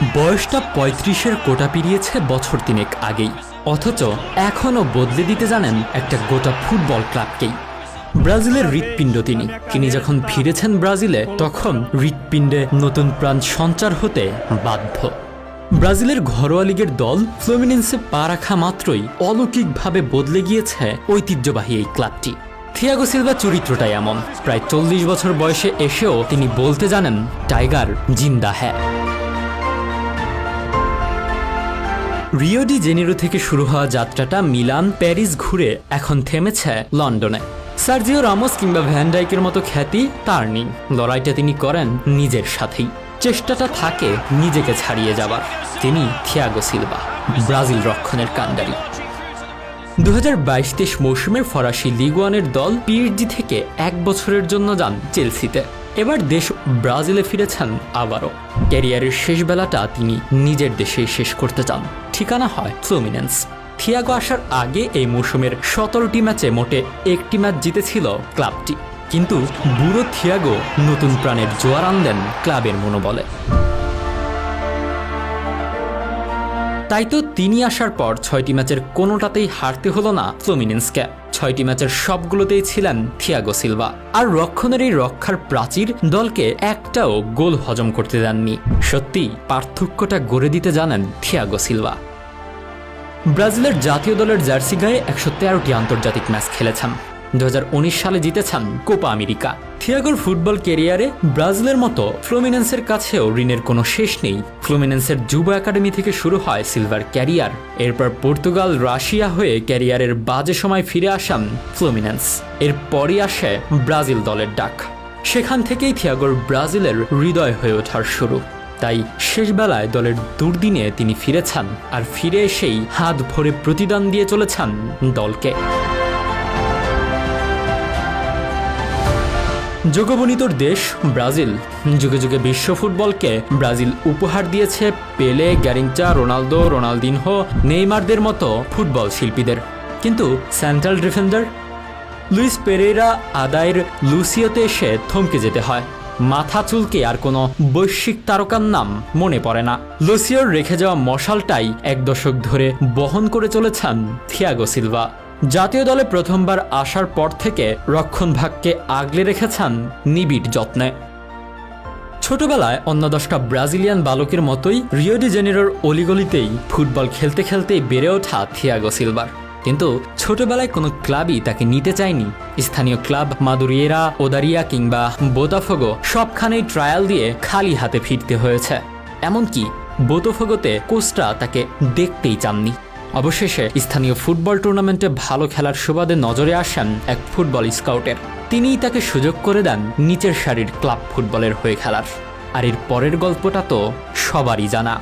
বয়সটা ৩৫-এর কোটা পেরিয়েছে বছর তিনেক আগেই, অথচ এখনও বদলে দিতে জানেন একটা গোটা ফুটবল ক্লাবকেই। ব্রাজিলের হৃৎপিণ্ড তিনি যখন ফিরেছেন ব্রাজিলে, তখন হৃৎপিণ্ডে নতুন প্রাণ সঞ্চার হতে বাধ্য। ব্রাজিলের ঘরোয়া লিগের দল ফ্লুমিনেন্সে পা রাখা মাত্রই অলৌকিকভাবে বদলে গিয়েছে ঐতিহ্যবাহী এই ক্লাবটি। থিয়াগো সিলভা চরিত্রটাই এমন, প্রায় ৪০ বছর বয়সে এসেও তিনি বলতে জানেন টাইগার জিন্দা হ্যাঁ। রিও ডি জেনেরো থেকে শুরু হওয়া যাত্রাটা মিলান, প্যারিস ঘুরে এখন থেমেছে লন্ডনে। সার্জিও রামোস কিংবা ভ্যান ডাইকের মতো খ্যাতি তার নেই, লড়াইটা তিনি করেন নিজের সাথেই। চেষ্টাটা থাকে নিজেকে ছাড়িয়ে যাবার। তিনি থিয়াগো সিলভা, ব্রাজিল রক্ষণের কাণ্ডারি। ২০২২-২৩ মৌসুমের ফরাসি লিগ ওয়ানের দল পিএসজি থেকে ১ বছরের জন্য যান চেলসিতে। এবার দেশ ব্রাজিলে ফিরেছেন আবারও। ক্যারিয়ারের শেষ বেলাটা তিনি নিজের দেশেই শেষ করতে চান। ঠিকানা হয় ফ্লুমিনেন্স। থিয়াগো আসার আগে এই মৌসুমের ১৭টি ম্যাচে মোটে ১টি ম্যাচ জিতেছিল ক্লাবটি, কিন্তু বুড়ো থিয়াগো নতুন প্রাণের জোয়ার আনলেন ক্লাবের মনোবলে। তাই তো তিনি আসার পর ৬টি ম্যাচের কোনোটাতেই হারতে হলো না ফ্লুমিনেন্সকে। ৬টি ম্যাচের সবগুলোতেই ছিলেন থিয়াগো সিলভা। আর রক্ষণের এই রক্ষার প্রাচীর দলকে একটাও গোল হজম করতে দেননি। সত্যি পার্থক্যটা গড়ে দিতে জানেন থিয়াগো সিলভা। ব্রাজিলের জাতীয় দলের জার্সি গায়ে ১১৩টি আন্তর্জাতিক ম্যাচ খেলেছেন। ২০১৯ সালে জিতেছেন কোপা আমেরিকা। থিয়াগোর ফুটবল ক্যারিয়ারে ব্রাজিলের মতো ফ্লুমিনেন্সের কাছেও ঋণের কোনো শেষ নেই। ফ্লুমিনেন্সের যুব একাডেমি থেকে শুরু হয় সিলভার ক্যারিয়ার। এরপর পর্তুগাল, রাশিয়া হয়ে ক্যারিয়ারের বাজে সময় ফিরে আসেন ফ্লুমিনেন্স। এরপরই আসে ব্রাজিল দলের ডাক। সেখান থেকেই থিয়াগোর ব্রাজিলের হৃদয় হয়ে ওঠার শুরু। তাই শেষ বেলায় দলের দুর্দিনে তিনি ফিরেছেন, আর ফিরে এসেই হাত ভরে প্রতিদান দিয়ে চলেছেন দলকে। যোগবনিতর দেশ ব্রাজিল। যুগে যুগে বিশ্ব ফুটবলকে ব্রাজিল উপহার দিয়েছে পেলে, গ্যারিঞ্চা, রোনালদো, রোনালদিনহো, নেইমারদের মতো ফুটবল শিল্পীদের। কিন্তু সেন্ট্রাল ডিফেন্ডার লুইস পেরেরা আদায়ের লুসিওতে এসে থমকে যেতে হয়। মাথা চুলকে আর কোনো বৈশ্বিক তারকার নাম মনে পড়ে না। লুসিওর রেখে যাওয়া মশালটাই ১ দশক ধরে বহন করে চলেছেন থিয়াগো সিলভা। জাতীয় দলে প্রথমবার আসার পর থেকে রক্ষণ ভাগকে আগলে রেখেছেন নিবিড় যত্নে। ছোটবেলায় অন্য ১০টা ব্রাজিলিয়ান বালকের মতোই রিও ডি জেনেরোর অলিগলিতেই ফুটবল খেলতে খেলতেই বেড়ে ওঠা থিয়াগো সিলভার। কিন্তু ছোটবেলায় কোনো ক্লাবই তাকে নিতে চায়নি। স্থানীয় ক্লাব মাদুরিয়েরা, ওদারিয়া কিংবা বোতাফোগো সবখানেই ট্রায়াল দিয়ে খালি হাতে ফিরতে হয়েছে। এমনকি বোতাফোগোতে কোচরা তাকে দেখতেই চাননি। অবশেষে স্থানীয় ফুটবল টুর্নামেন্টে ভালো খেলার সুবাদে নজরে আসেন এক ফুটবল স্কাউটের। তিনিই তাকে সুযোগ করে দেন নিচের সারির ক্লাব ফুটবলের হয়ে খেলার। আর এর পরের গল্পটা তো সবারই জানা।